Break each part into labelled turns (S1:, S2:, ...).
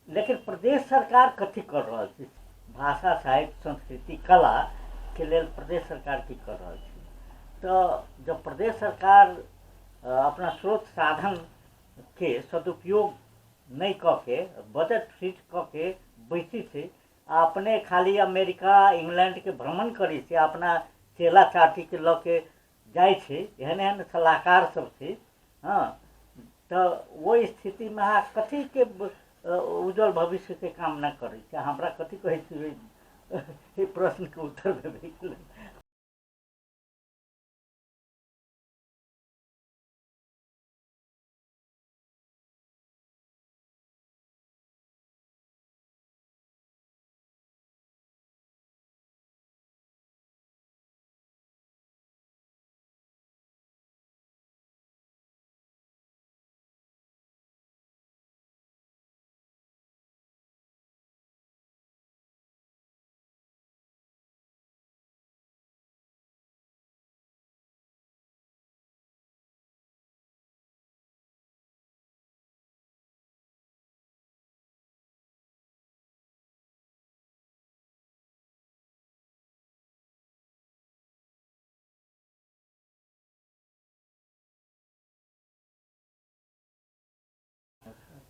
S1: लेकिन प्रदेश सरकार कथी कर रहा है? भाषा साहित्य संस्कृति कला के लिए प्रदेश सरकार की कर रहा है? तो जब प्रदेश सरकार अपना स्रोत साधन के सदुपयोग नहीं क के बजट फिट क के बैठी थी, अपने खाली अमेरिका इंग्लैंड के भ्रमण करी थी, अपना चेला चाटी के ल के जाए थे, एहन एहन सलाहकार सब थे। हाँ, तो वो स्थिति में अहाँ कथी के उज्जवल भविष्य के कामना करै छी? हमरा कथी कहै छी प्रश्न के उत्तर देबै के लेल?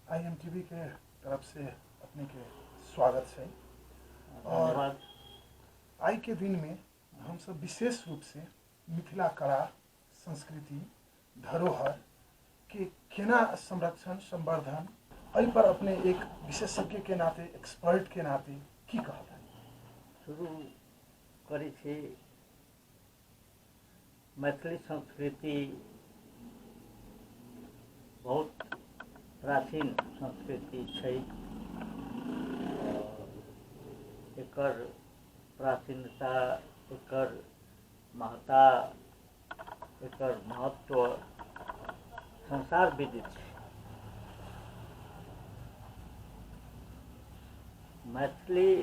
S2: IMTV के तरफ से अपने के स्वागत है। और
S1: धन्यवाद।
S2: आई के दिन में हम सब विशेष रूप से मिथिला कला संस्कृति धरोहर के केना संरक्षण संवर्धन एहि पर अपने एक विशेषज्ञ के नाते एक्सपर्ट के नाते की कहता है?
S1: शुरू करै छी। मैथिली संस्कृति बहुत प्राचीन संस्कृति छै। एकर प्राचीनता, एकर महत्ता, एकर महत्व संसार विदित छै। मैथिली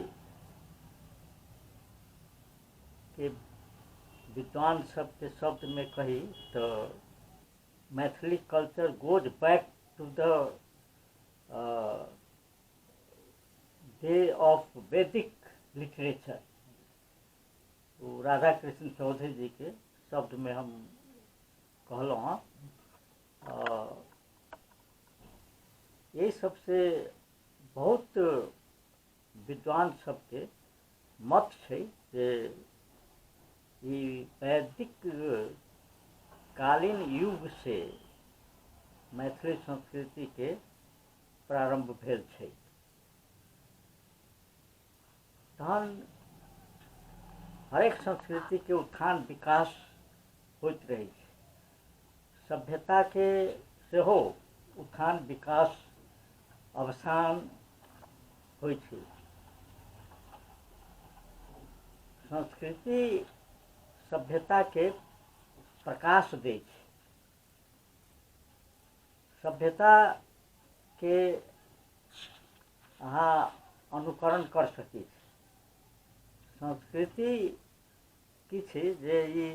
S1: के विद्वान सबके शब्द में कही तो Maithili culture goes back to the day of Vedic literature। वो राधा कृष्ण चौधरी जी के शब्द में हम कहलों हाँ। ये सबसे बहुत विद्वान सबके मत है जे ई वैदिक कालीन युग से मैथिली संस्कृति के प्रारंभ भेल छै। तहन हरेक संस्कृति के उत्थान विकास होइत रही छै। सभ्यता के सेहो उत्थान विकास अवसान होइ छै। संस्कृति सभ्यता के प्रकाश दै छै। सभ्यता के अहाँ अनुकरण कर सकी। संस्कृति की छै जे ई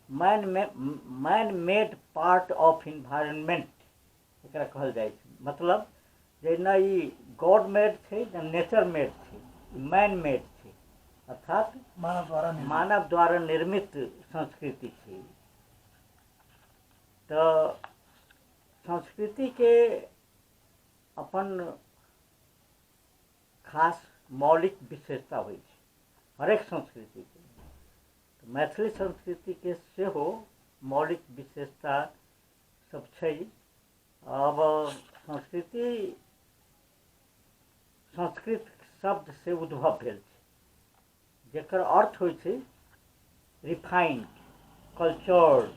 S1: man made part of environment एकरा कहल जाए छै। मतलब जे न ई गॉड मेड छै न नेचर मेड छै, मैन मेड छै, अर्थात मानव द्वारा निर्मित संस्कृति छै। तो संस्कृति के अपन खास मौलिक विशेषता होइ छै हरेक संस्कृति के। तो मैथिली संस्कृति के सेहो मौलिक विशेषता सब छै। अब संस्कृति संस्कृत शब्द से उद्भव भेल छै, जेकर अर्थ होइ छै रिफाइंड, कल्चर्ड,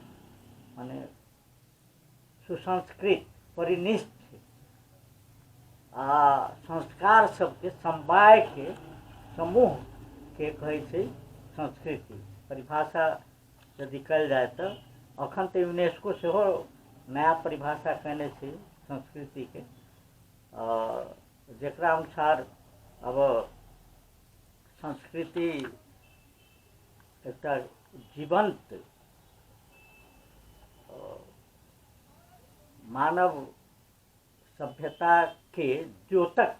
S1: माने सुसंस्कृत, परिनिष्ठ आ संस्कार सबके समवाय के समूह के कहै छै संस्कृति। परिभाषा यदि कल जाए तो अखन तो यूनेस्को सेहो नया परिभाषा कहने छै संस्कृति के, जेकरा अनुसार अब संस्कृति एकटा जीवंत मानव सभ्यता के द्योतक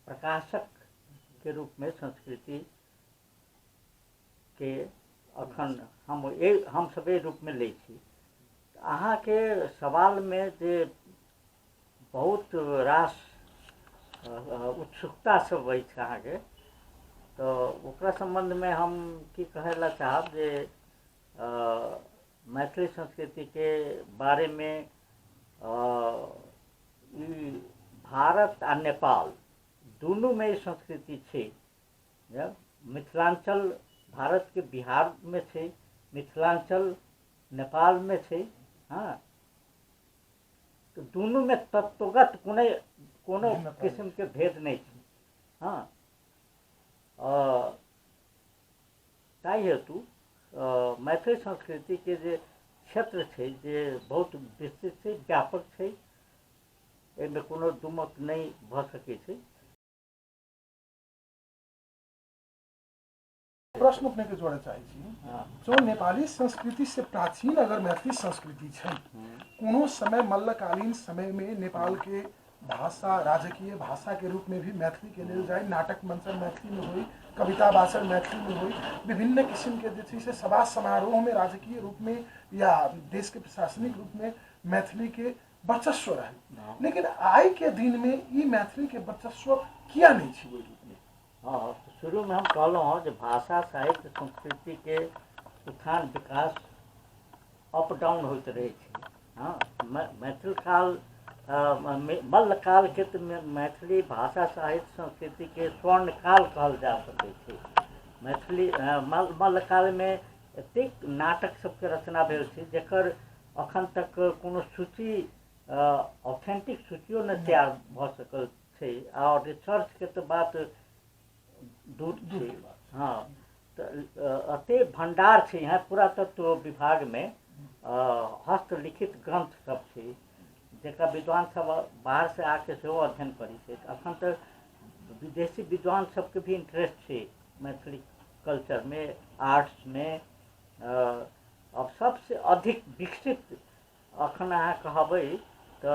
S1: प्रकाशक के रूप में संस्कृति के अखन हम सबे रूप में ले छी। अहाँ के सवाल में जे बहुत रास उत्सुकता सब अछि अहाँ के, तो ओकरा संबंध में हम की कहे ला चाहब जे मैथिली संस्कृति के बारे में भारत आ नेपाल दोनों में संस्कृति छै। मिथिलांचल भारत के बिहार में छै, मिथिलांचल नेपाल में छै। हाँ, तो दोनों में तत्वगत कोनो किस्म के भेद नहीं छै। हाँ, ताहि हेतु मैथिली संस्कृति के जे क्षेत्र छै जे बहुत विस्तृत छै, व्यापक छै, एहिमे कोनो दुमत नहीं भ सकै छै।
S2: प्रश्न अपने के जोड़े चाहे छी, जो नेपाली संस्कृति से प्राचीन अगर मैथिली संस्कृति छै, कोनो समय मल्लकालीन समय में नेपाल के भाषा राजकीय भाषा के रूप में भी मैथिली के लेल जाए, नाटक मंचन मैथिली में हुई, कविता वाचन मैथिली में हुई, विभिन्न किस्म के जे से सभा समारोह में राजकीय रूप में या देश के प्रशासनिक रूप में मैथिली के वर्चस्व रहे। लेकिन आई के दिन में ये मैथिली के वर्चस्व किया नहीं छी ओहि रूप में?
S1: हाँ, शुरू में हम कहलहुँ जे भाषा साहित्य संस्कृति के उत्थान विकास अप डाउन होते रहे छै। हाँ, मैथिल काल मल्लकाल के तो मैथिली भाषा साहित्य संस्कृति के स्वर्ण काल कहल जा सकै छै। मैथिली मल्लकाल में एतेक नाटक सबके रचना भेल छै जेकर अखन तक कोनो सूची ऑथेंटिक सूचियो न तैयार भ सकल छै, और रिसर्च के तो बात दूर छै। हाँ, तो अते भंडार छै यहाँ पुरातत्व विभाग में हस्तलिखित ग्रंथ सब छै जेकरा विद्वान सब बाहर से आके सेहो अध्ययन करी छै। अखन तक विदेशी विद्वान सबके भी इंटरेस्ट छै मैथिली कल्चर में, आर्ट्स में। अब सबसे अधिक विकसित अखन अहाँ कहबै तो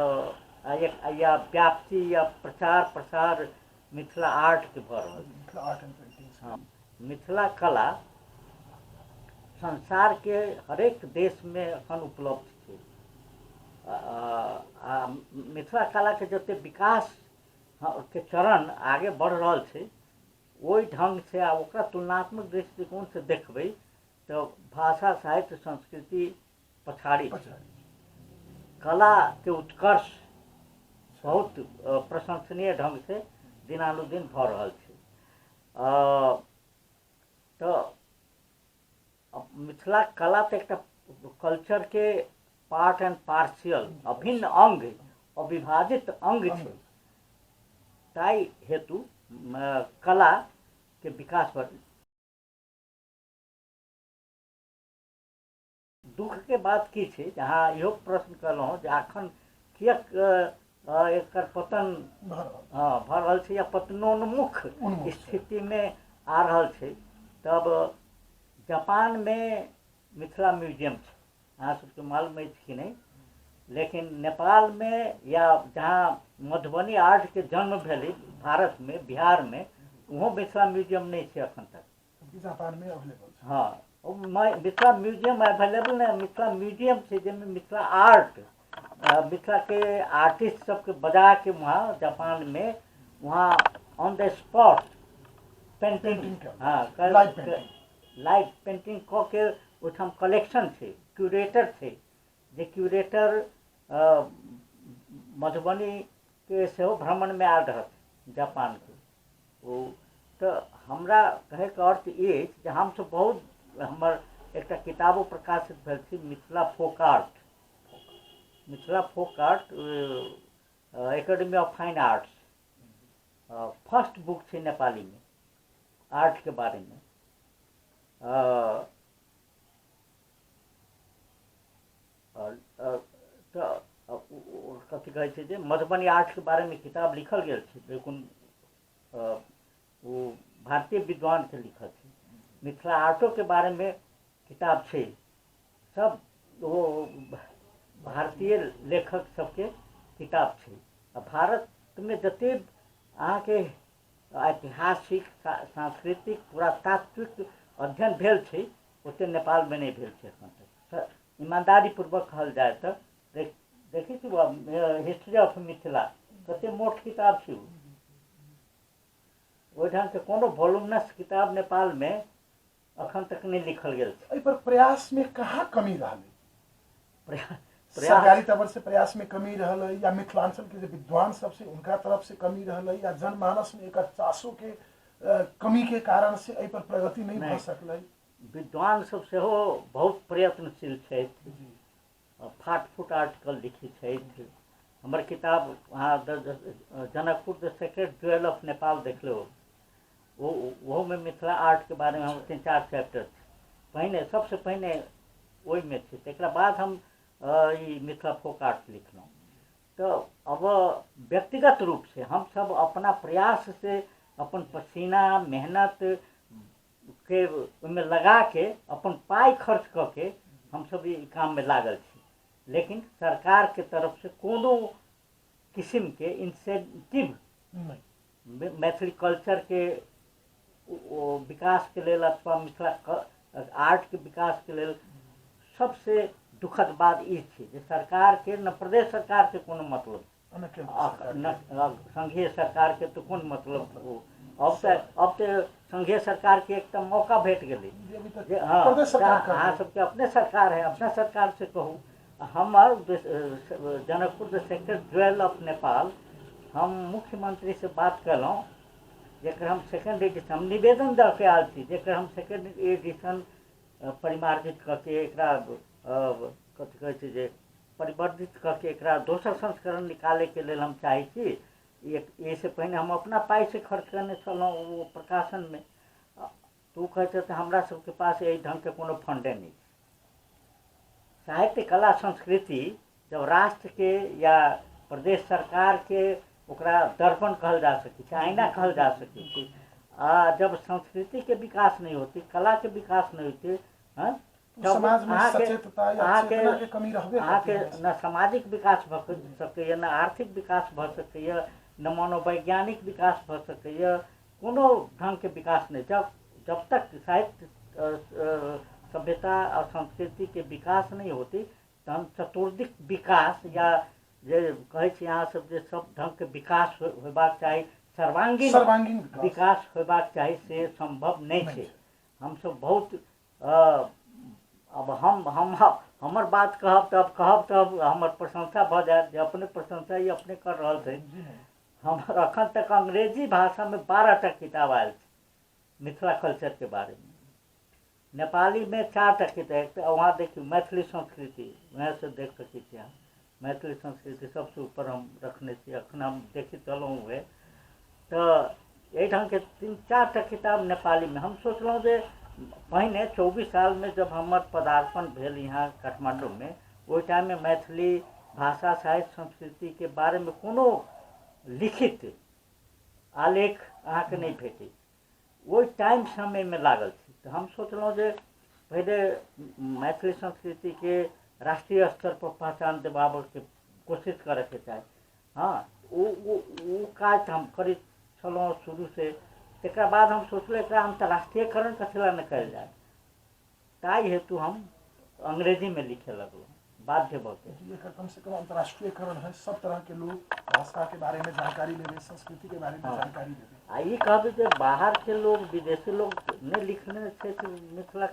S1: या व्याप्ति या प्रचार प्रसार मिथिला आर्ट के भऽ रहल छै।
S2: Art and painting.
S1: हाँ, मिथिला कला संसार के हरेक देश में अखन उपलब्ध छै। मिथिला कला के जते विकास के चरण आगे बढ़ रहल छै, ओहि ढंग से आ ओकरा तुलनात्मक दृष्टिकोण से देखबै तो भाषा साहित्य संस्कृति पछाड़ी छै। कला के उत्कर्ष बहुत प्रशंसनीय ढंग से दिनानुदिन भऽ रहल छै। तो मिथिला कला तो एक कल्चर के पार्ट एंड पार्शियल अभिन्न अंग, अविभाजित अंग छै। ताहि हेतु कला के विकास पर दुख के बात की छै, जहाँ इहो प्रश्न कहलहुँ जे अखन किएक एकर पतन भऽ रहल छै या पतनोन्मुख स्थिति में आ रहल छै। तब जापान में मिथिला म्यूजियम छै, अहाँ सबके मालूम अछि कि नहीं, लेकिन नेपाल में या जहाँ मधुबनी आर्ट के जन्म भेलै भारत में, बिहार में, वहाँ मिथिला म्यूजियम नहीं छै अखन तक।
S2: जापान में अवेलेबल छै।
S1: हाँ, मिथिला म्यूजियम अवेलेबल नहीं, मिथिला म्यूजियम छै जिसमें मिथिला आर्ट, मिथिला के आर्टिस्ट सबके बजा के वहाँ जापान में वहाँ ऑन द स्पॉट पेंटिंग, हाँ, लाइव पेंटिंग कऽ के ओहिठाम कलेक्शन छै, क्यूरेटर छै, जे क्यूरेटर मधुबनी के सेहो भ्रमण में आयल रहत जापान के। ओ तो हमरा कहे के अर्थ ये जे हम सब बहुत, हमर एकटा किताबो प्रकाशित भेल छै Mithila folk art, Mithila folk art academy of fine arts, first book छै नेपाली में आर्ट के बारे में। तो कथी कहै छै जे मधुबनी आर्ट के बारे में किताब लिखल गेल छै, लेकिन वो भारतीय विद्वान के लिखल छै। मिथिला आर्टो के बारे में किताब छै, सब वो भारतीय लेखक सबके किताब छै। भारत में जते अहाँके ऐतिहासिक सांस्कृतिक पुरातात्विक अध्ययन भेल छै ओते नेपाल में नहीं भेल छै एखन तक। ईमानदारी पूर्वक कहल जाए तो देखी छी हिस्ट्री ऑफ मिथिला कते मोट किताब छै ओहि ढंग से कोनो वॉल्यूमनस किताब नेपाल में अखन तक नहीं लिखल गेल छै।
S2: एहि पर प्रयास में कहाँ कमी रहलै?
S1: प्रयास
S2: सरकारी तवर से प्रयास में कमी रहलै या मिथिलांचल के जो विद्वान सब से उनका तरफ से कमी रहलै या जनमानस में एक चासो के कमी के कारण से एहि पर प्रगति नहीं भ सकलै?
S1: विद्वान सब सेहो बहुत प्रयत्नशील छथि, फाट फूट आर्टिकल लिखी छथि। हमर किताब वहाँ Janakpur the sacred jewel of Nepal देख लो, वो में मिथिला आर्ट के बारे में हम 3-4 चैप्टर पहिने सबसे पहिने ओहि में छै। तकरा बाद हम ई मिथिला फोक आर्ट लिखलहुँ। तो अब व्यक्तिगत रूप से हम सब अपना प्रयास से अपन पसीना मेहनत के में लगा के अपन पाई खर्च करके हम सब ई काम में लागल छी, लेकिन सरकार के तरफ से कोनो किस्म के इंसेंटिव मैथिली कल्चर के विकास के लेल अथवा मिथिला आर्ट के विकास के लेल सबसे दुखद बात ई छै जे सरकार के न प्रदेश सरकार के कोनो मतलब न संघीय सरकार के तो कोन मतलब। अब तो संघीय सरकार के एक मौका भेट गेलै। हाँ, अहाँ सबके अपने सरकार है, अपना सरकार से कहू। हमर Janakpur the sacred jewel of Nepal हम मुख्यमंत्री से बात कलहुँ जेकर हम सेकेंड एडिशन हम निवेदन दऽ के आयल छी, जेकर हम सेकेंड एडिशन परिमार्जित करके एकरा कथी कहै छै जे परिवर्धित करके एकरा दोसर संस्करण निकाले के लेल हम चाहै छी। इससे पहले हम अपना पाई से खर्च करने छलहुँ वो प्रकाशन में। तू कहते तो हमरा सबके पास यही ढंग के कोनो फंडे नहीं। साहित्य कला संस्कृति जब राष्ट्र के या प्रदेश सरकार के ओकरा दर्पण कहल जा सके, आईना कहल जा सके। जब संस्कृति के विकास नहीं होती, कला के विकास नहीं होती,
S2: समाज में सचेतता या चेतना के कमी रहबे
S1: करती है। न सामाजिक विकास भ सकैया, न आर्थिक विकास भ सकैया, न मनोवैज्ञानिक विकास भ सकैया, कोनो ढंग के विकास नहीं। जब तक साहित्य सभ्यता और संस्कृति के विकास नहीं होती तहन चतुर्दिक विकास या जे कहै छी अहाँ सब जे सब ढंग के विकास होबाक चाही, सर्वांगीण विकास होबाक चाही, से संभव नहीं छै। हम सब बहुत अब हमर बात कहब तब हमर प्रशंसा भ जायत जे अपने प्रशंसा ही अपने कर रहल छै। हमर अखन तक अंग्रेजी भाषा में 12टा किताब आयल छै मिथिला कल्चर के बारे में। नेपाली में 4टा किताब, वहाँ देखिए मैथिली संस्कृति, वहाँ से देख सकै छी अहाँ। मैथिली संस्कृति सबसे ऊपर हम रखने छी, अखन हम देखी चलूँ हुए तो यही ढंग के 3-4टा किताब नेपाली में। हम सोचलहुँ जे पहिने 24 साल में जब हमर पदार्पण भेल यहाँ काठमांडू में, ओहि टाइम में मैथिली भाषा साहित्य संस्कृति के बारे में कोनो लिखित आलेख अहाँ के नहीं भेटे। वो टाइम समय में लागल छी। तो हम सोचलहुँ जे पहले मैथिली संस्कृति के राष्ट्रीय स्तर पर पहचान दिलाबे के कोशिश करे के चाही। हाँ, वो काज हम करी छलहुँ शुरू से। तकर बाद हम सोचले एकरा अंतर्राष्ट्रीयकरण कथी न कल जाए, ताई हेतु हम अंग्रेजी में लिखे लगलहुँ बाध्य भ के।
S2: कम से कम अंतर्राष्ट्रीयकरण है, सब तरह के लोग भाषा के बारे में जानकारी लेवे, संस्कृति के बारे में जानकारी लेवे।
S1: आ ई कहबे जे बाहर के लोग, विदेशी लोग नहीं लिखने छै कि मिथिला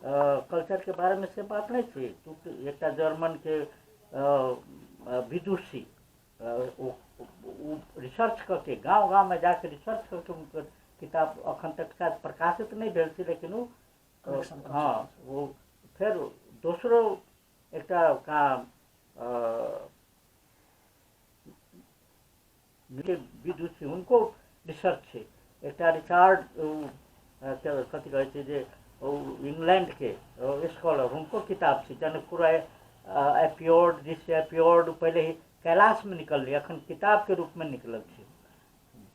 S1: कल्चर के बारे में, से बात नहीं छै। एक जर्मन के विदुषी रिसर्च करके गांव में जाके रिसर्च करके उनकर किताब अखन तक शायद प्रकाशित नहीं भेल छै, लेकिन हाँ वो फिर दूसरो एक विदुषी उनको रिसर्च है। एक रिचार्ड कथी कहै छै जे इंग्लैंड के स्कॉलर, उनको किताब छै जनकपुर एपियोड दिस एपियोड, पहले ही कैलाश में निकल रही, अखन किताब के रूप में निकलल छै।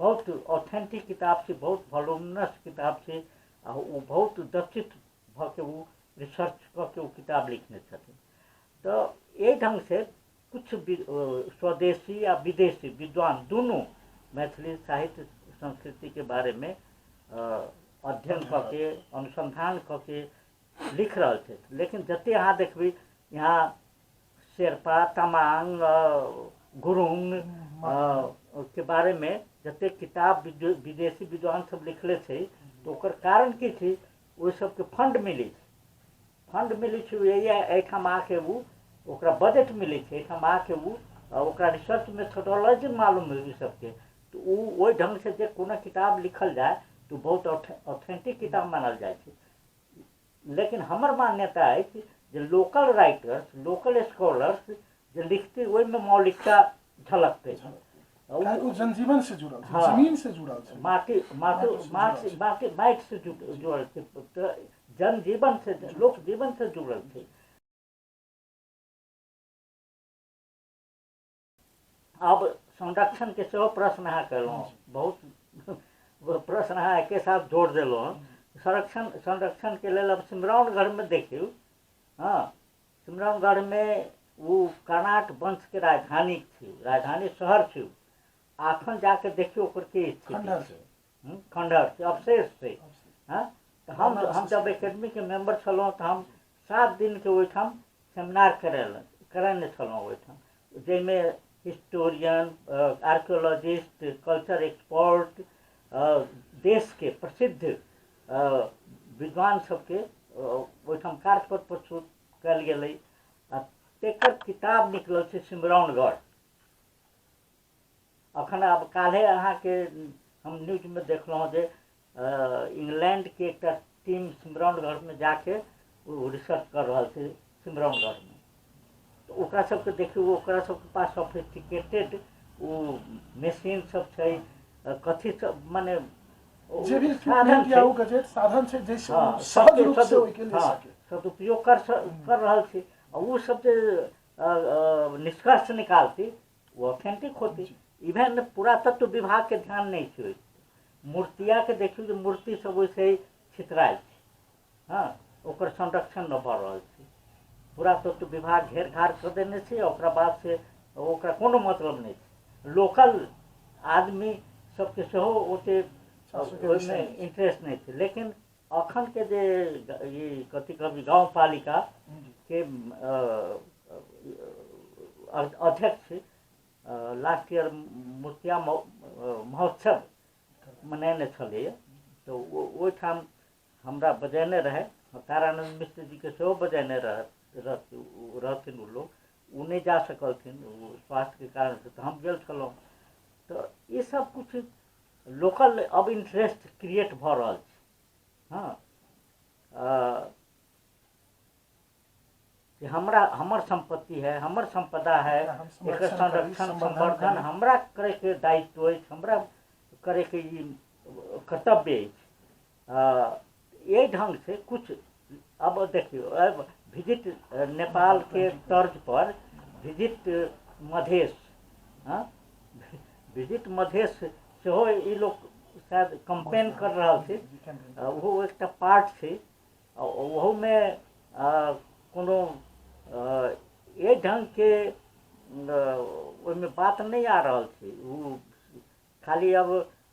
S1: बहुत ऑथेंटिक किताब छै, बहुत वॉल्यूमिनस किताब छै। वो बहुत दक्षित भ के वो रिसर्च करके वो किताब लिखने छथिन। तो यही ढंग से कुछ स्वदेशी या विदेशी विद्वान दोनों मैथिली साहित्य संस्कृति के बारे में अध्ययन करके अनुसंधान करके लिख रहे थे। लेकिन जते यहाँ देखबी यहाँ शेरपा तमांग गुरुंग के बारे में जते किताब विदेशी विद्वान सब लिखले थे तो ओकर कारण की थी वो सबके फंड मिली एठाम आके वो ओकरा बजट मिले छे एठाम आके वो ओकरा रिसर्च मेथोडोलॉजी मालूम है सबके तो वो ढंग से जे कोनो किताब लिखल जाए तो बहुत ऑथेंटिक किताब मानल जाए छे। लेकिन हमर मान्यता है कि जे लोकल राइटर्स लोकल स्कॉलर्स जे लिखते ओहि में मौलिकता झलकते
S2: जनजीवन से जुड़ल
S1: हाँ,
S2: जमीन से जुड़ल
S1: माटी से जुड़ल थे जनजीवन से लोक जीवन से जुड़ल थे। अब संरक्षण के सेहो प्रश्न अहाँ कयलहुँ बहुत प्रश्न अहाँ एके साथ जोड़ देलहुँ। संरक्षण के लेल अब सिमरौनगढ़ में देखियो हाँ सिमरौनगढ़ में वो कर्नाट वंश के राजधानी थी राजधानी शहर थी आखन जाके देखियो ओकर के स्थिति खंडहर से अवशेष से हाँ तो हम जब एकेडमी के मेंबर छलहुँ तो हम 7 दिन के ओहिठाम सेमिनार करेने छलहुँ ओहिठाम जाहिमे हिस्टोरियन आर्कियोलॉजिस्ट कल्चर एक्सपर्ट देश के प्रसिद्ध विद्वान सबके ओहिठाम कार्यपत्र प्रस्तुत कयल गेलै आ तेकर किताब निकलल छै सिमरौनगढ़। अखन अब काल्हे अहाँके हम न्यूज में देखलहुँ जे इंग्लैंड के एक टीम सिमरौनगढ़ में जाके रिसर्च कर रहा है सिमरौनगढ़ में तो ओकरा सबके देखियो ओकरा सबके पास सोफिस्टिकेटेड वो मशीन सब छै कथी सब माने
S2: जे भी साधन या साधन छै जैसे सहज रूप से ओइ के ले सके
S1: सदुपयोग कर रहल छी और वो सब निष्कर्ष निकालती वो ऑथेंटिक होती। इवन पुरातत्व विभाग के ध्यान नहीं छै मूर्तिया के देखियो जो मूर्ति सब वैसे ही छितरायल छै हाँ ओकर संरक्षण न भऽ रहल छै पुरातत्व विभाग घेर घार कर देने छै ओकरा बाद से ओकरा कोनो मतलब नहीं छै लोकल आदमी सबके सेहो ओते ओहिमे इंटरेस्ट नहीं छै। लेकिन अखन के जे ई कथी कहबी गाँव पालिका के अध्यक्ष लास्ट ईयर मूर्तिया महोत्सव मनेने छलै तो ओहिठाम हमरा बजेने रहे तारानंद मिश्र जी के सेहो बजेने रहथिन वो लोग वो नहीं जा सकलथिन स्वास्थ्य के कारण से तो हम गेल छलहुँ। तो ये सब कुछ लोकल अब इंटरेस्ट क्रिएट भऽ रहल छै हाँ कि हमर संपत्ति है हमर संपदा है एकर संरक्षण संवर्धन हमरा करे के दायित्व है हमरा करे के कर्तव्य है। ये ढंग से कुछ अब देखियो अब विजिट नेपाल के तर्ज पर विजिट मधेश हाँ विजिट मधेश सेहो ई लोग शायद कंपेन कर रहा थे वो एक पार्ट थे वह में कोनो ये ढंग के में बात नहीं आ रहा थी वो खाली अब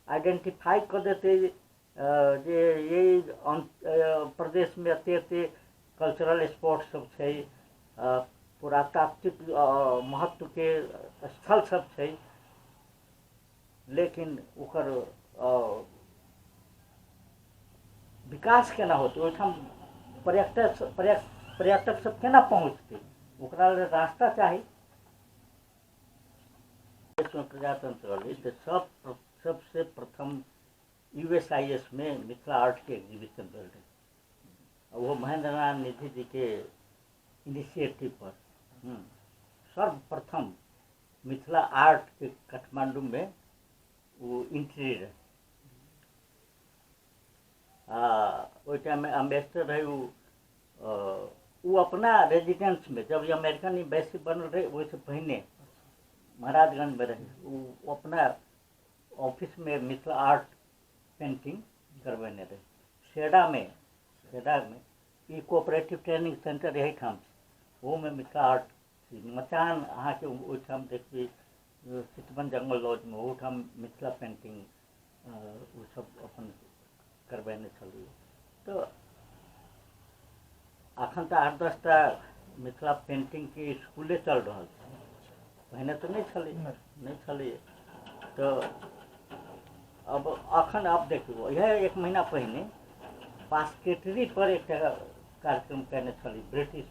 S1: आइडेंटिफाई कर देते जे ये प्रदेश में एते कल्चरल स्पॉट सब छै पुरातात्विक महत्व के स्थल सब छै लेकिन ओकर विकास केना होते ओहिठाम पर्यटक सब केना पहुँचते ओकरा लेल रास्ता चाही। प्रजातंत्र तो सबसे प्रथम यूएसआईएस में मिथिला आर्ट के एग्जीबिशन भेल रहे वो महेंद्र नारायण निधि जी के इनिशिएटिव पर सर्वप्रथम मिथिला आर्ट के काठमांडू में वो एंट्री रहे वो टाइम में अम्बेसडर रहे वो अपना रेजिडेंस में जब ये अमेरिकन एम्बेसी बनल रहे वैसे पहले महाराजगंज में रहे वो अपना ऑफिस में मिथिला आर्ट पेंटिंग करवेने रहे सेडा में ई कोऑपरेटिव ट्रेनिंग सेंटर यही ठाम वो में मिथिला आर्ट छी मचान अहाँके ओहिठाम देखबै चितवन जंगल लॉजमे ओहूठाम मिथिला पेंटिंग ओ सब अपन करबेने छलियै। तऽ अखन तऽ 8-10टा मिथिला पेंटिंगके स्कूले चल रहल छै, पहिने तऽ नहि छलै। तऽ अब अखन आप देखियौ इएह 1 महीना पहिने बास्केटरी पर एकटा कार्यक्रम कयने छली ब्रिटिश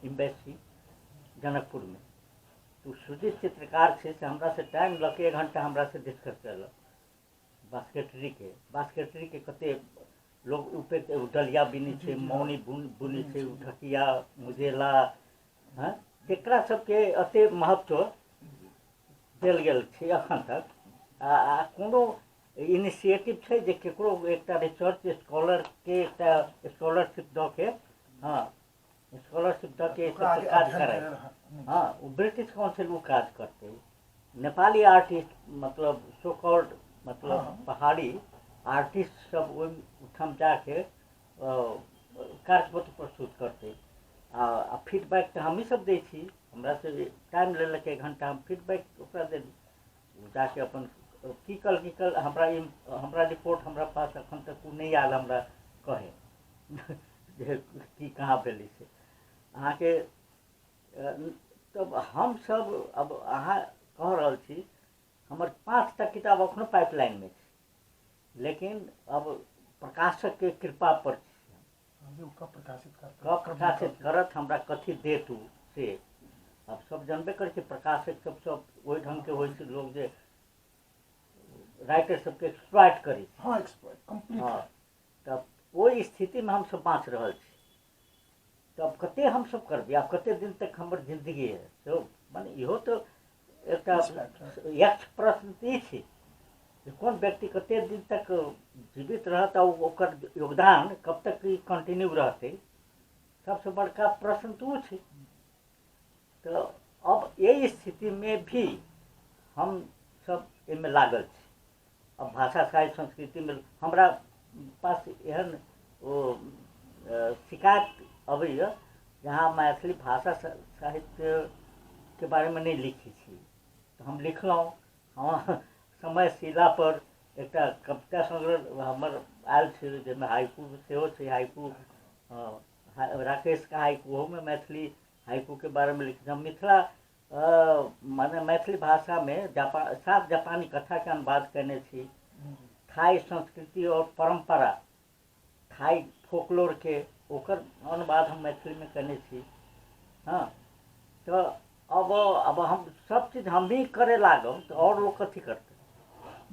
S1: एम्बेसी जनकपुरमे। तो सुजीत चित्रकार छै से हमरा से टाइम लऽ के 1 घंटा हमरा से डिस्कस कयलक बास्केटरी के कते लोग ऊपर डलिया बिनै छै, मौनी बुनै छै, ढकिया मुजेला, हाँ एकरा सबके अते महत्व देल गेल छै अखन तक। आ कोनो इनिशिएटिव छै जे केकरो एकटा रिसर्च स्कॉलरके एकटा स्कॉलरशिप दऽ के, हाँ स्कॉलरशिप दऽ के सब काज कराए, हाँ वो ब्रिटिश काउंसिल वो काज करते। नेपाली आर्टिस्ट मतलब सो कॉल्ड मतलब पहाड़ी आर्टिस्ट सब ओहिठाम जाके कार्यपत्र प्रस्तुत करते। आ फीडबैक तऽ हमही सब दै छी, हमरा से टाइम लेलक 1 घंटा, हम फीडबैक ओकरा देली जाके अपन की कल हमरा रिपोर्ट हमरा पास एखन तक नहीं आयल हमरा कहे जे की कहाँ भेलै से अहाँके। तब हम सब अब अहाँ कह रहल छी हमर 5टा किताब अखनो पाइपलाइन में छै, लेकिन अब प्रकाशक के कृपा पर कब प्रकाशित करत हमरा कथी देत उ से अब सब जानबे करै छै। प्रकाशक सब ओहि ढंग के होइ छै लोग जे राइटर सबके एक्सप्लॉइट करी,
S2: हाँ एक्सप्लॉइट कंप्लीट,
S1: हाँ तब ओहि स्थितिमे हम सब बाँच रहल छी। तब कते हम सब करबै, आब कते दिन तक हमर जिंदगी है तो माने इहो तो एकटा यक्ष प्रश्न ई छै जे कोन व्यक्ति कते दिन तक जीवित रहत और ओकर योगदान कब तक कंटिन्यू रहते, सबसे बड़का प्रश्न तो वो छै। तो अब यही स्थिति में भी हम सब एहिमे लागल छी। अब भाषा साहित्य संस्कृति में हमरा पास एहन ओ शिकायत अबैया जहाँ मैथिली भाषा साहित्य के बारे में नहीं लिखी छी, तो हम लिखलहुँ। हाँ समय शिला पर एकटा कविता संग्रह हमर आयल छै जाहिमे हाइकू सेहो छै, हाइकू राकेश का हाइकू, ओहोमे मैथिली हाइकू के बारे में लिखी। हम मिथिला माने मैथिली भाषा में 7 जापानी कथा के अनुवाद करने छी। थाई संस्कृति और परंपरा, थाई फोकलोर के ओकर अनुवाद हम मैथिली में करने छी। हाँ तो अब हम सब चीज हम भी करे लागम तो और लोग कथी करते।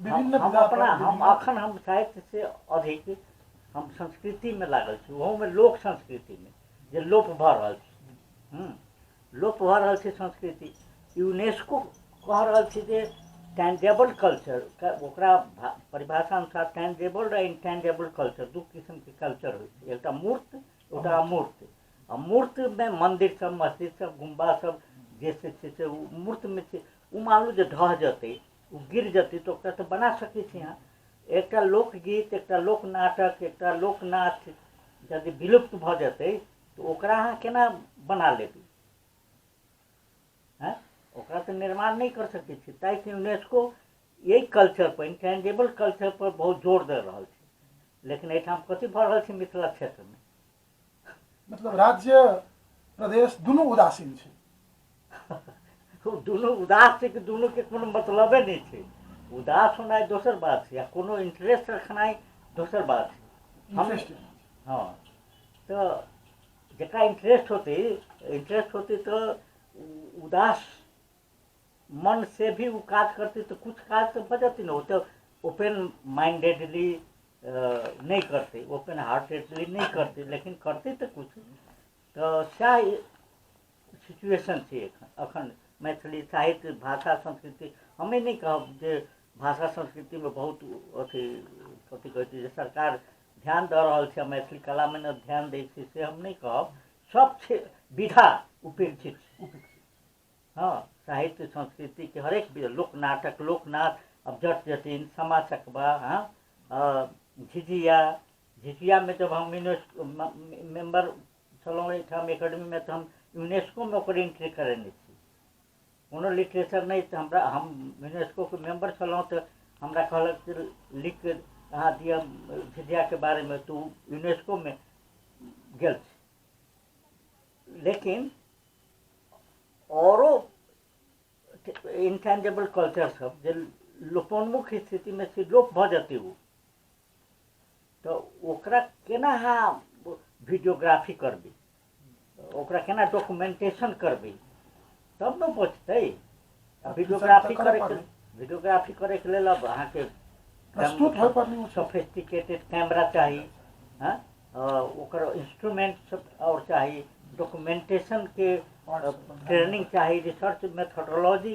S1: हम साहित्य से अधिक हम संस्कृति में लागल छी, ओहो में लोक संस्कृति में जे लोप भऽ रहल छै, लोप भऽ रहल छै संस्कृति। यूनेस्को कह रहल छै जे टेंजेबल कल्चर, ओकरा परिभाषा अनुसार टेंजेबल और इंटेंजेबल कल्चर 2 किस्म के कल्चर होइ छै, एकटा मूर्त एकटा अमूर्त। अमूर्त में मंदिर सब, मस्जिद सब, गुम्बा सब जे से मूर्त में छै, उ मानू जे ढह जेतै, उ गिर जेतै तो ओकरा तो बना सकै छी अहाँ। एकटा लोकगीत, एकटा लोक नाटक, एकटा लोकनाच यदि विलुप्त भऽ जेतै तो ओकरा अहाँ केना बना लेबै, हैं ओकरा तो निर्माण नहीं कर सकै छी। ताकि यूनेस्को यही कल्चर पर, इंटेंजेबल कल्चर पर बहुत जोर दे रहल छै, लेकिन एहिठाम कथी भऽ रहल छै मिथिला क्षेत्र में,
S2: मतलब राज्य प्रदेश दुनू उदासीन छै।
S1: दुनू उदास छै कि दुनू के कोनो मतलबे नहीं छै। उदास होनाइ दोसर बात छै, या कोनो इंटरेस्ट रखनाइ दोसर बात छै। हम हाँ तो जकरा इंटरेस्ट होते तो उदास मन से भी वो काज करते तो कुछ काज तो बचती ना, वो तो ओपन माइंडेडली नहीं करते, ओपन हार्टेडली नहीं करते, लेकिन करते तो कुछ। तो क्या सिचुएशन छै अखन मैथिली साहित्य भाषा संस्कृति, हमें नहीं कहब जे भाषा संस्कृति में बहुत अथी कथी कहै छै जे सरकार ध्यान दऽ रहल छै, मैथिली कला में न ध्यान दै छै से हम नहीं कहब। सब विधा उपेक्षित छै। हाँ साहित्य संस्कृति के हरेक लोक नाटक, लोकनाथ, अब जट जटिन, समा चकवा, हाँ झिझिया में जब हम मेंबर छलहुँ एहिठाम एकेडमी में तो हम यूनेस्को में ओकर एंट्री करे नहीं छी, कोनो लिटरेचर नहीं। तो हमरा हम यूनेस्को के मेंबर छलहुँ, तो हमरा कहलक कि लिख के अहाँ दिअ झिझिया के बारे में, तो यूनेस्को में गेल छी। लेकिन औरो इंटेंजिबल कल्चर सब जे लोपोन्मुख स्थिति में से लोप भ जेतै, ओ तो ओकरा केना अहाँ वीडियोग्राफी करबै, ओकरा केना डॉक्यूमेंटेशन करबै, तब न बचतै। वीडियोग्राफी करे के लेल अब अहाँ के
S2: प्रस्तुत होय पर
S1: सोफिस्टिकेटेड कैमरा चाहिए, हाँ, ओकर इंस्ट्रूमेंट सब और चाहिए, डॉक्यूमेंटेशन के ट्रेनिंग चाहिए, रिसर्च मेथोडोलॉजी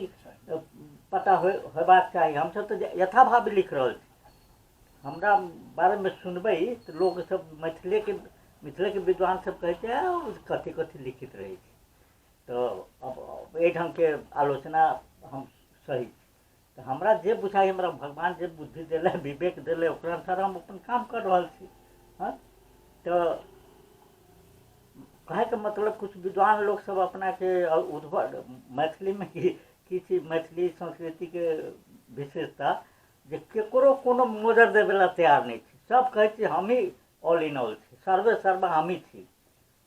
S1: पता होबाक चाहिए। हम सब तो यथाभावी लिख रहे छी, हमरा बारे में सुनबै तो लोग सब मिथिले के विद्वान सब कहते हैं कथी कथी लिखित रहे छी। तो अब ए ढंग के आलोचना हम सही, तो हमरा जे बुझाई, हमरा भगवान जे बुद्धि दिले, विवेक दिले, ओकरा अनुसार हम अपन काम कर रहल छी। हाँ, तो कहे के मतलब कुछ विद्वान लोग सब अपना के उद्भव मैथिली में की छी, मैथिली संस्कृति के विशेषता जे केकरो कोनो मोजर देवे ला तैयार नहीं छी। सब कहे छी हम ही ऑल इन ऑल छी, सर्वे सर्वा हम ही छी।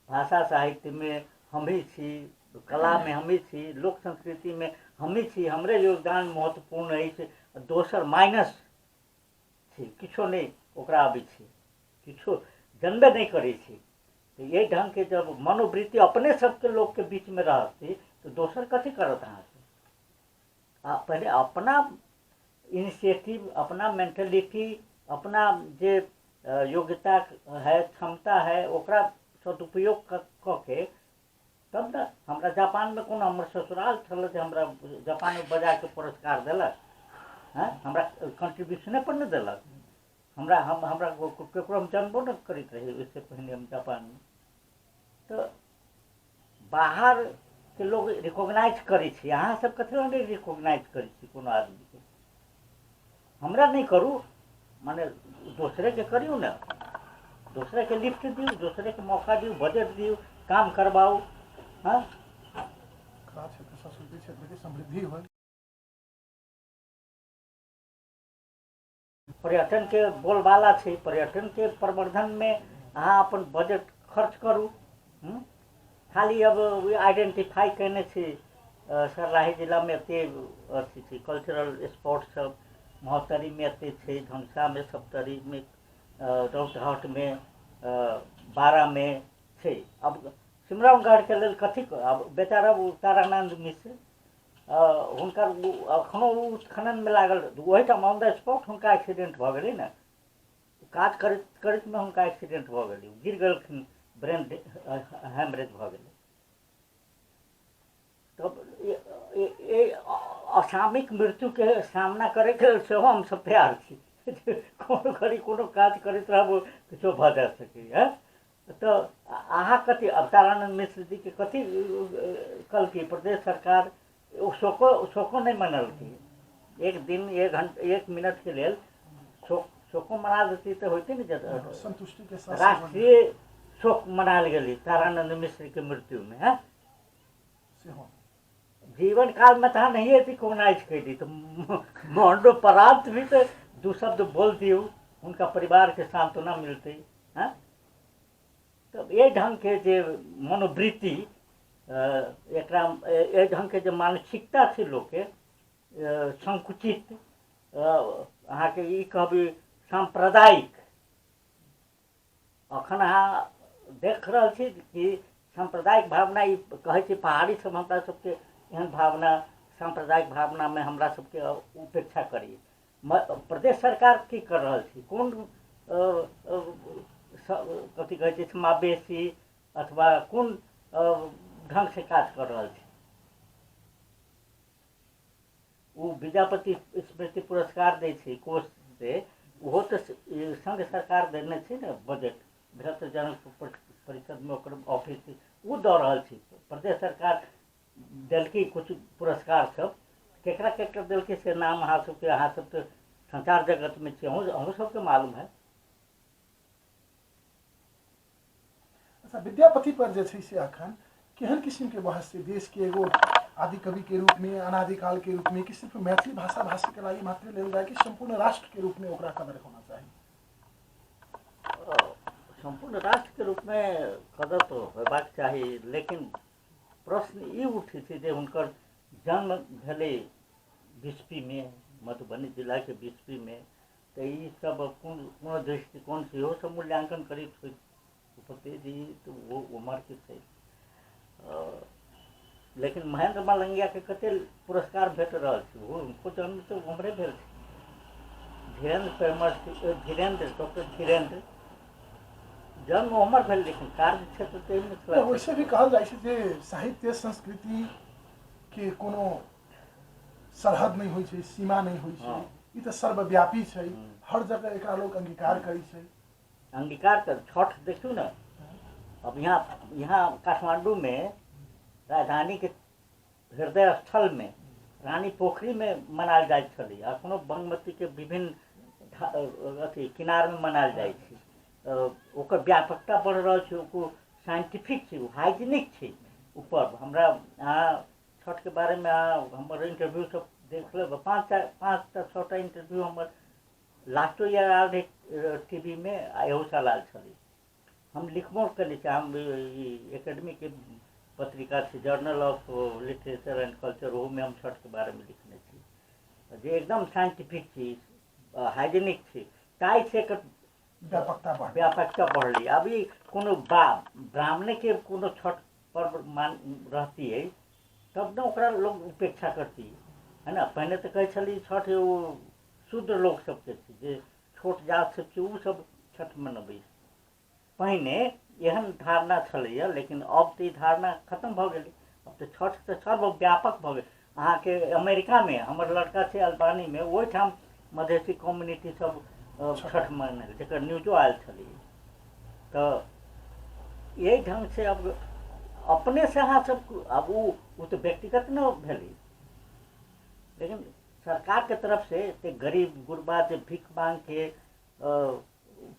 S1: भाषा साहित्य में हम ही छी, कला में हम ही छी, लोक संस्कृति में हम ही छी, हमरे योगदान महत्वपूर्ण है, दोसर माइनस छी, किछो नहीं ओकरा आबै छी, किछो जनबे नहीं करै छी। तो ये ढंग के जब मनोवृत्ति अपने सबके लोग के बीच में रहती, तो दोसर कथी करत अहाँ से? पहले अपना इनिशिएटिव, अपना मेंटलिटी, अपना जे योग्यता है, क्षमता है, ओकरा सदुपयोग क के तब न। हमरा जापान में कोनो हमर ससुराल छल जे हमरा जापान में बजा के पुरस्कार देलक, हाँ, हमरा कंट्रीब्यूशने पर न देलक। हमरा केकरो हम जानबो न करैत रही इससे पहले हम जापान में। तो बाहर के लोग रिकॉग्नाइज करै छी, अहाँ सब कथी ला नहीं रिकॉग्नाइज करै छी कोनो आदमी के? हमरा नहीं करू, माने दूसरे के करियो ना, दूसरे के लिफ्ट दियो, दूसरे के मौका दियो, बजट दियो, काम करवाओ। हाँ,
S2: कला क्षेत्र, संस्कृति क्षेत्र की समृद्धि हो।
S1: पर्यटन के बोलबाला छै, पर्यटन के प्रवर्धन में अहाँ अपन बजट खर्च करू। खाली अब आइडेंटिफाई करने छी सर्लाही जिला में एते अथी छै कल्चरल स्पॉट सब, महोत्तरी में एते छै, धनसा में, सप्तरी में, रौतहट में, बारा में छै। अब सिमरामगढ़ के लेल कथी, अब बेचारा तारानंद मिश्र हुनकर अखनो उत्खनन में लागल, ओहिठाम ऑन द स्पॉट हुनका एक्सीडेंट भ गेलै ने, काज करैत करैत में हुनका एक्सीडेंट भ गेलै, गिर गेलखिन, ब्रेन हेमरेज भ गेलै। तब असामयिक मृत्यु के सामना करे के सेहो हम सब तैयार छी। कोनो घड़ी कोनो काज करैत रहब, किछो भ जा सकैए। तो अहाँ कथी, अब तारानंद मिश्र जी के कथी कलकी प्रदेश सरकार शोको नहीं मनलती, एक दिन, एक घंटा, 1 मिनट के लिए शोको मना देती तो होती नहीं,
S2: संतुष्टि के साथ
S1: राष्ट्रीय शोक मनाल गई तारानंद मिश्र के मृत्यु में। है जीवन काल में था नहीं रिकॉग्नाइज कर दी, तो मरणोपरांत भी तो 2 शब्द बोल दियो, उनका परिवार के सांत्वना मिलती है। तो ये ढंग के जे मनोवृत्ति, एक ढंग के जो मानसिकता थी लोग के संकुचित, अहाँ के ई कहबी सांप्रदायिक, अखन अहाँ देख रहे छी कि सांप्रदायिक भावना, ई कहे छी पहाड़ी सब हमरा सबके एहन भावना, सांप्रदायिक भावना में हमरा सबके उपेक्षा करी। प्रदेश सरकार की कर रहा छी, कौन कथी कहै छै समावेशी अथवा कौन ढंग से काज कर रहा छी? वो विद्यापति स्मृति पुरस्कार दै छै कोष से, वो तो संघ सरकार देने छै ने बजट, बृहत जनक परिषद में ओकर ऑफिस वो दऽ रहल छी। प्रदेश सरकार देलकै कुछ पुरस्कार सब, केकरा केकरा देलकै से नाम अहाँ सब तो संचार जगत में छी, अहूँ सबके मालूम है।
S2: अच्छा, विद्यापति पर जे छै से अखन केहन किस्म के बहस से देश के एगो आदि कवि के रूप में, अनादिकाल के रूप में, कि सिर्फ मैथिली भाषा भाषी के लागि मात्र लेल जाए कि संपूर्ण राष्ट्र के रूप में ओकरा कदर होना चाहिए?
S1: संपूर्ण राष्ट्र के रूप में कदर तो होबाक चाही, लेकिन प्रश्न ई उठै छै जे हुनकर जन्म भेलै बिस्फी में, मधुबनी जिला के बिस्फी में, तो ये सब कोन दृष्टिकोण से इहो सब मूल्यांकन करित होइ उपते जी, तो वो उम्र के छै। लेकिन महेंद्र मलंगिया के कते पुरस्कार भेट रहल छै, वो उनको जन्म तो उम्रे भेल छै। डॉक्टर धीरेन्द्र जन्म उम्र भेल, लेकिन कार्य क्षेत्र तो
S2: तो वैसे भी कहल जाए छै जे साहित्य संस्कृति के कोनो सरहद नहीं होइ छै, सीमा नहीं होइ छै, ई तो सर्वव्यापी छै, हर जगह एकरा लोग अंगीकार करै छै।
S1: अंगीकार कर छठ देखियो ना, अब यहाँ काठमांडू में राजधानी के हृदय स्थल में रानी पोखरी में मनायल जाय छलै, अखनो बागमती के विभिन्न अथी किनार में मनायल जाय छै। ओकर व्यापकता बढ़ रहल छै, ओ साइंटिफिक छै, हाइजीनिक छै। ऊपर हमरा अहाँ छठ के बारे में हमर इंटरव्यू सब देख लेब, 5-6 इंटरव्यू हमर लास्टो ईयर आयल रहे टीवी में, एहो साल आयल छलै। हम लिखबो करै छी, हम एकेडमी के पत्रिका छै journal of literature and culture, ओहो में हम छठ के बारे में लिखने छी, जे एकदम साइंटिफिक छी, हाइजीनिक छी, ताहि से एकर व्यापकता बढ़ली। अभी कोनो ब्राह्मणे के कोनो छठ पर्व मान रहती है तब न ओकरा लोग उपेक्षा करती है ना। पहले तो कहे छली छठ वो शूद्र लोग सबके छी, जे छोट जात सब छी, उ सब छठ मनबै। पहिने एहन धारणा छलैया, लेकिन अब तो धारणा खत्म भ गेलै। अब तो छठ तो सर्वव्यापक भ गेल। अहाँ के अमेरिका में हमर लड़का छै अल्बानी में, ओहिठाम मधेसी कम्युनिटी सब छठ मनायल, जकर न्यूजो आयल छलै। तो यही ढंग से अब अपने से अहाँ सब, अब वो तो व्यक्तिगत न भेलै, लेकिन सरकार के तरफ से ते गरीब गुरबा जे भीख मांग के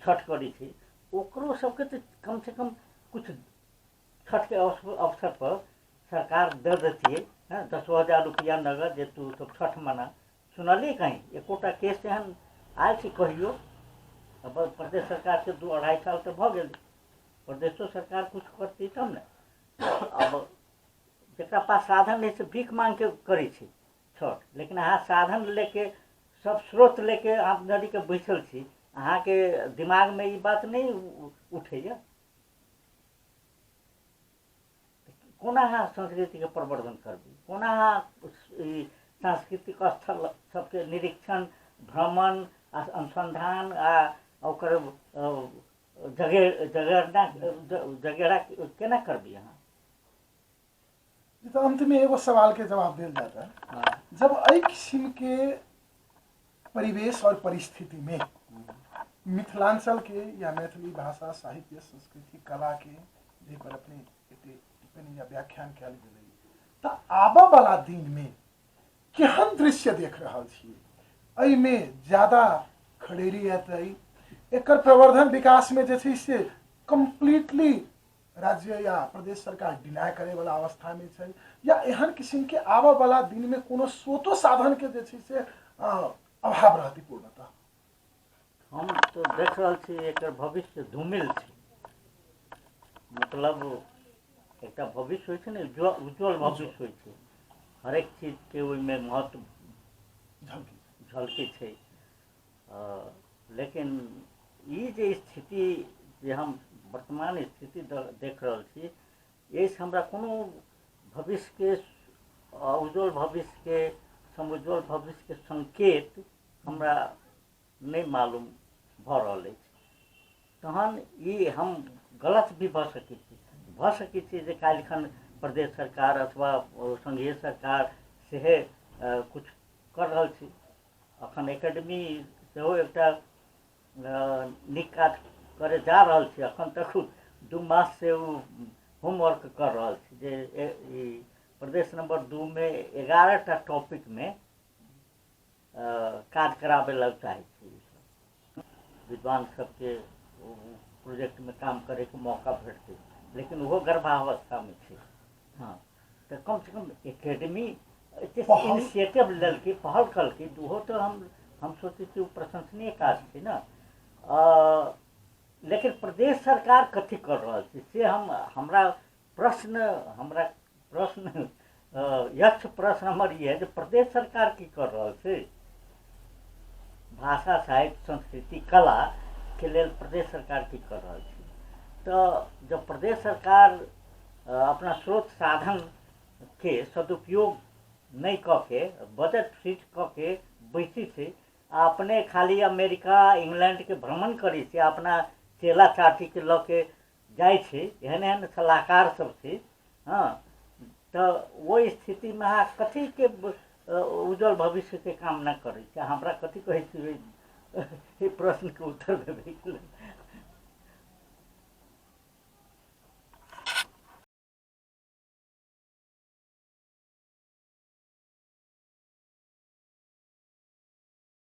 S1: छठ करै छै, ओकरो सबके तो कम से कम कुछ छठ के अवसर पर सरकार दे देती है, 10,000 रुपया नगद, जे तू सब छठ मना। सुनलिए कहीं एकोटा केस एहन आयल छै कहियो? अब प्रदेश सरकार के 2-2.5 साल तो भ गेल, प्रदेशो सरकार कुछ करती तब ने। अब जरा पास साधन नहीं से भीख मांग के करे छे छठ, लेकिन अहाँ साधन लेके सब स्रोत लेके आप नदी के बैसल छी, अहाँ के दिमाग में ये बात नहीं उठैया? कोना अहाँ संस्कृति के प्रवर्धन करबी, कोना अहाँ सांस्कृतिक स्थल सबके निरीक्षण, भ्रमण, अनुसंधान आ ओकर जगेरा केना करबी अहाँ?
S2: तो अंत में एगो सवाल के जवाब दिल जाता है। जब अई किस्म के परिवेश और परिस्थिति में मिथिलांचल के या मैथिली भाषा साहित्य संस्कृति कला के जे पर अपने टिप्पणी या व्याख्यान कयल गेलै, तो आबऽ वाला दिन में केहन दृश्य देख रहल छियै? अई में ज्यादा खड़ेरी एतै, एकर प्रवर्धन विकास में जे छै से कम्प्लीटली राज्य या प्रदेश सरकार डिनाय करे वाला अवस्था में छै, या एहन किस्म के आबऽ वाला दिन में कोनो स्रोतो साधन के जे छै से अभाव रहती पूर्णतः?
S1: हम तो देख रहल छी एकर भविष्य धूमिल छै। मतलब एकटा भविष्य होइ छै ने, उज्जवल भविष्य होइ छै, हरेक चीज के ओहिमे महत्व झलकी छै। लेकिन ई जे स्थिति जे हम वर्तमान स्थिति देख रहल छी, एहिसँ हमरा कोनो भविष्य के उज्जवल भविष्य के, समुज्जवल भविष्य के संकेत हमरा नहीं मालूम भ रहल अछि। तहन ई हम गलत भी भ सकै छी जे काल्हिखन प्रदेश सरकार अथवा संघीय सरकार सेहे कुछ कर रहल छी। अखन एकेडमी सेहो एकटा नीक काज करे जा रहल छी। अखन तक 2 मास से वो होमवर्क कर रहल छी जे प्रदेश नंबर 2 में 11टा टॉपिक में काज कराबे लग चाहे छी। विद्वान सबके प्रोजेक्ट में काम करे के मौका भेटते, लेकिन वो गर्भावस्था में छे। हाँ तो कम से कम एकेडमी
S2: पहल-
S1: इनिशिएटिव लेलकै, पहल कलकै, ओहो तो हम सोचै छी प्रशंसनीय काज छै ने। लेकिन प्रदेश सरकार कथी कर रहल छै से हमरा प्रश्न यक्ष प्रश्न हमर ये जे प्रदेश सरकार की कर रहल छै। भाषा साहित्य संस्कृति कला के लेल प्रदेश सरकार की कर रहल छै। तो जब प्रदेश सरकार अपना स्रोत साधन के सदुपयोग नहीं कऽ के बजट फिट कऽ के बैसी छै, अपने खाली अमेरिका इंग्लैंड के भ्रमण करै छै, अपना चेला चाची के लऽ के जाइ छै, एहन एहन सलाहकार सब छै। हाँ तो वो स्थिति में अहाँ कथी के उज्जवल भविष्य के कामना करै छै, हमरा कथी कहै छी प्रश्न के उत्तर देबै के लेल